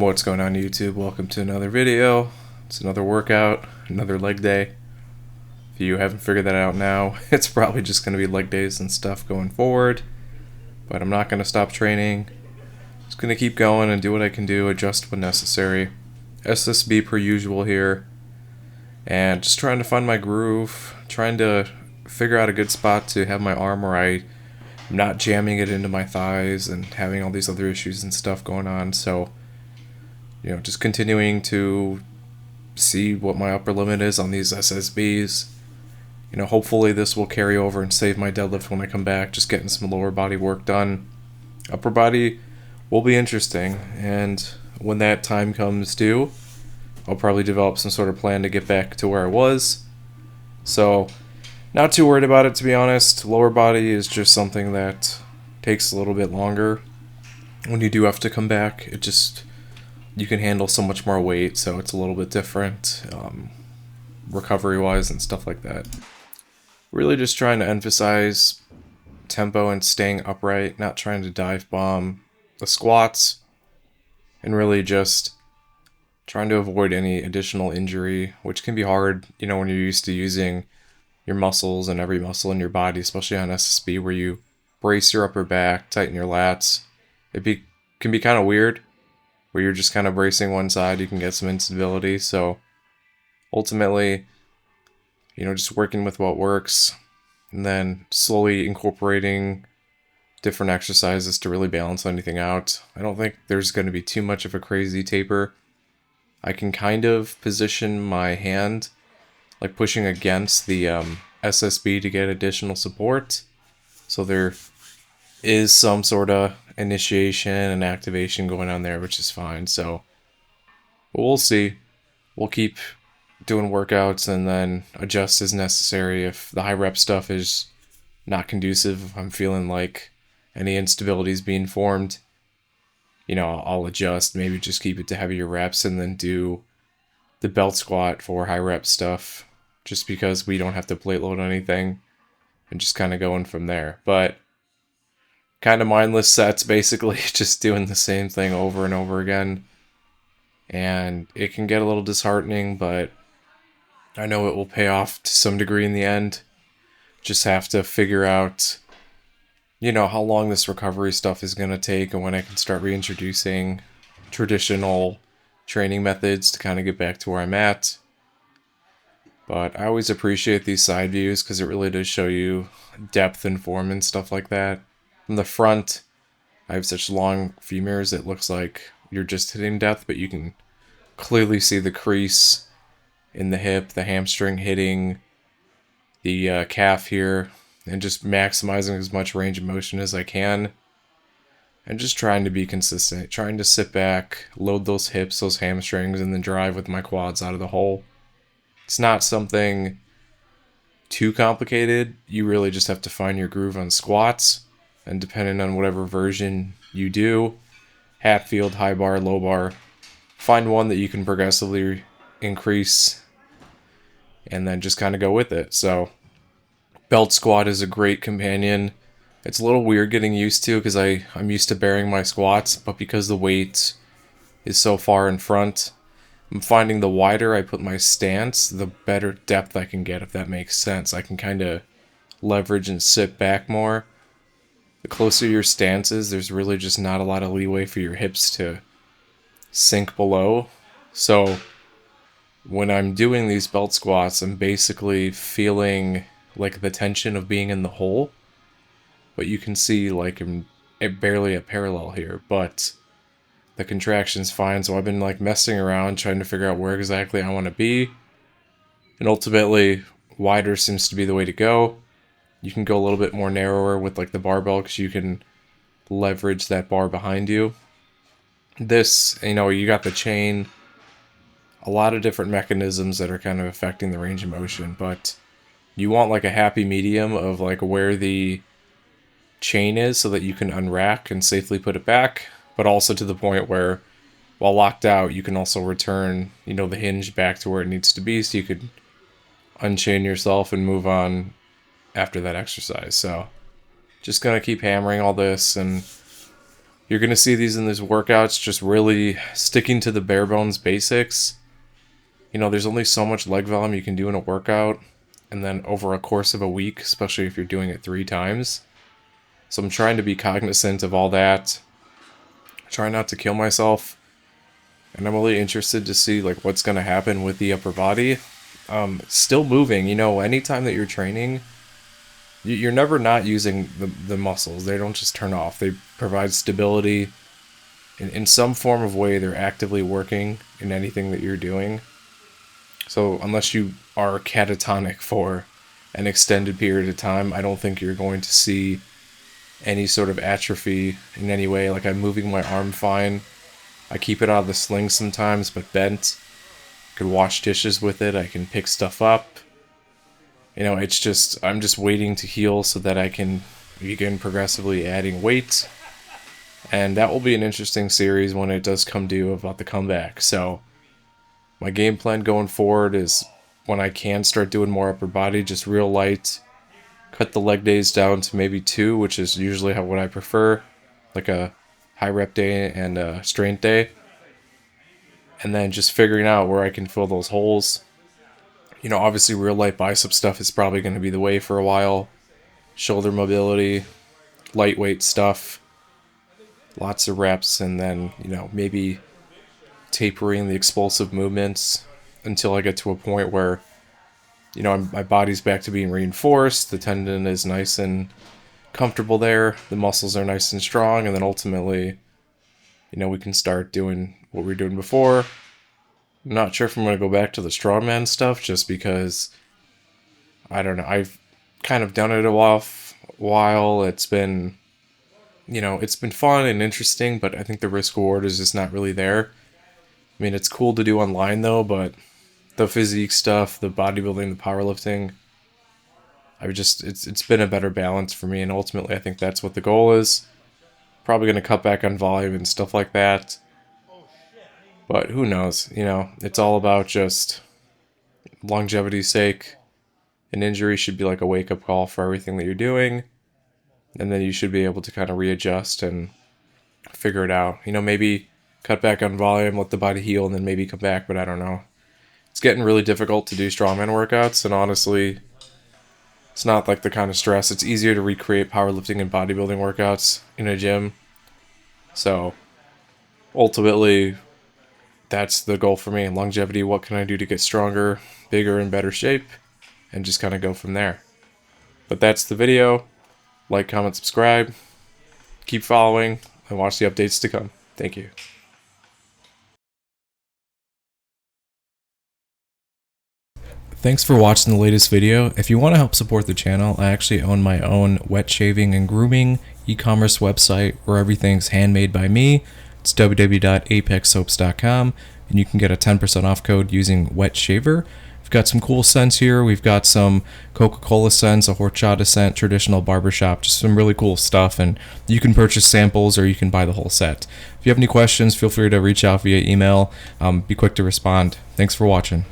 What's going on YouTube? Welcome to another video. It's another workout, another leg day. If you haven't figured that out now, it's probably just going to be leg days and stuff going forward. But I'm not going to stop training. Just going to keep going and do what I can do, adjust when necessary. SSB per usual here. And just trying to find my groove, trying to figure out a good spot to have my arm where I'm not jamming it into my thighs and having all these other issues and stuff going on. So just continuing to see what my upper limit is on these SSBs. Hopefully this will carry over and save my deadlift when I come back, just getting some lower body work done. Upper body will be interesting, and when that time comes due, I'll probably develop some sort of plan to get back to where I was. So, not too worried about it, to be honest. Lower body is just something that takes a little bit longer. When you do have to come back, you can handle so much more weight, so it's a little bit different recovery-wise and stuff like that. Really just trying to emphasize tempo and staying upright, not trying to dive bomb the squats, and really just trying to avoid any additional injury, which can be hard, when you're used to using your muscles and every muscle in your body, especially on SSB, where you brace your upper back, tighten your lats. Can be kind of weird, where you're just kind of bracing one side, you can get some instability. So ultimately, just working with what works and then slowly incorporating different exercises to really balance anything out. I don't think there's going to be too much of a crazy taper. I can kind of position my hand like pushing against the SSB to get additional support. So there is some sort of initiation and activation going on there, which is fine. So we'll see. We'll keep doing workouts and then adjust as necessary. If the high rep stuff is not conducive, if I'm feeling like any instability is being formed, I'll adjust, maybe just keep it to heavier reps and then do the belt squat for high rep stuff, just because we don't have to plate load anything, and just kind of going from there. But kind of mindless sets, basically, just doing the same thing over and over again. And it can get a little disheartening, but I know it will pay off to some degree in the end. Just have to figure out, how long this recovery stuff is going to take and when I can start reintroducing traditional training methods to kind of get back to where I'm at. But I always appreciate these side views because it really does show you depth and form and stuff like that. From the front, I have such long femurs, it looks like you're just hitting depth, but you can clearly see the crease in the hip, the hamstring hitting the calf here, and just maximizing as much range of motion as I can. And just trying to be consistent, trying to sit back, load those hips, those hamstrings, and then drive with my quads out of the hole. It's not something too complicated. You really just have to find your groove on squats, and depending on whatever version you do, Hatfield, high bar, low bar, find one that you can progressively increase and then just kind of go with it. So belt squat is a great companion. It's a little weird getting used to because I'm used to bearing my squats, but because the weight is so far in front, I'm finding the wider I put my stance, the better depth I can get, if that makes sense. I can kind of leverage and sit back more. The closer your stance is, there's really just not a lot of leeway for your hips to sink below. So when I'm doing these belt squats, I'm basically feeling like the tension of being in the hole. But you can see like I'm barely at parallel here, but the contraction's fine. So I've been like messing around trying to figure out where exactly I want to be. And ultimately, wider seems to be the way to go. You can go a little bit more narrower with like the barbell because you can leverage that bar behind you. This, you got the chain, a lot of different mechanisms that are kind of affecting the range of motion, but you want like a happy medium of like where the chain is so that you can unrack and safely put it back, but also to the point where while locked out, you can also return, the hinge back to where it needs to be so you could unchain yourself and move on after that exercise. So just gonna keep hammering all this and You're going to see these in these workouts, just really sticking to the bare bones basics. You know, there's only so much leg volume you can do in a workout, and then over a course of a week, especially if you're doing it 3 times. So I'm trying to be cognizant of all that. Try not to kill myself. And I'm really interested to see like what's going to happen with the upper body. Still moving, you know, anytime that you're training, you're never not using the muscles. They don't just turn off. They provide stability. In some form of way, they're actively working in anything that you're doing. So unless you are catatonic for an extended period of time, I don't think you're going to see any sort of atrophy in any way. Like, I'm moving my arm fine. I keep it out of the sling sometimes, but bent. I could wash dishes with it. I can pick stuff up. You know, it's just, I'm just waiting to heal so that I can begin progressively adding weight. And that will be an interesting series when it does come due about the comeback. So my game plan going forward is when I can start doing more upper body, just real light. Cut the leg days down to maybe 2, which is usually what I prefer. Like a high rep day and a strength day. And then just figuring out where I can fill those holes. You know, obviously real light bicep stuff is probably going to be the way for a while. Shoulder mobility, lightweight stuff, lots of reps, and then, you know, maybe tapering the explosive movements until I get to a point where, you know, my body's back to being reinforced, the tendon is nice and comfortable there, the muscles are nice and strong, and then ultimately, you know, we can start doing what we were doing before. I'm not sure if I'm going to go back to the strongman stuff just because, I don't know, I've kind of done it a while. It's been, you know, it's been fun and interesting, but I think the risk reward is just not really there. I mean, it's cool to do online though, but the physique stuff, the bodybuilding, the powerlifting, it's been a better balance for me, and ultimately I think that's what the goal is. Probably going to cut back on volume and stuff like that. But who knows, you know, it's all about just longevity's sake. An injury should be like a wake-up call for everything that you're doing, and then you should be able to kind of readjust and figure it out. You know, maybe cut back on volume, let the body heal, and then maybe come back, but I don't know. It's getting really difficult to do strongman workouts, and honestly, it's not like the kind of stress. It's easier to recreate powerlifting and bodybuilding workouts in a gym. So, ultimately, that's the goal for me. Longevity, what can I do to get stronger, bigger, and better shape? And just kind of go from there. But that's the video. Like, comment, subscribe. Keep following, and watch the updates to come. Thank you. Thanks for watching the latest video. If you want to help support the channel, I actually own my own wet shaving and grooming e-commerce website where everything's handmade by me. It's www.apexsoaps.com, and you can get a 10% off code using wet shaver. We've got some cool scents here. We've got some Coca-Cola scents, a horchata scent, traditional barbershop, just some really cool stuff, and you can purchase samples or you can buy the whole set. If you have any questions, feel free to reach out via email. Be quick to respond. Thanks for watching.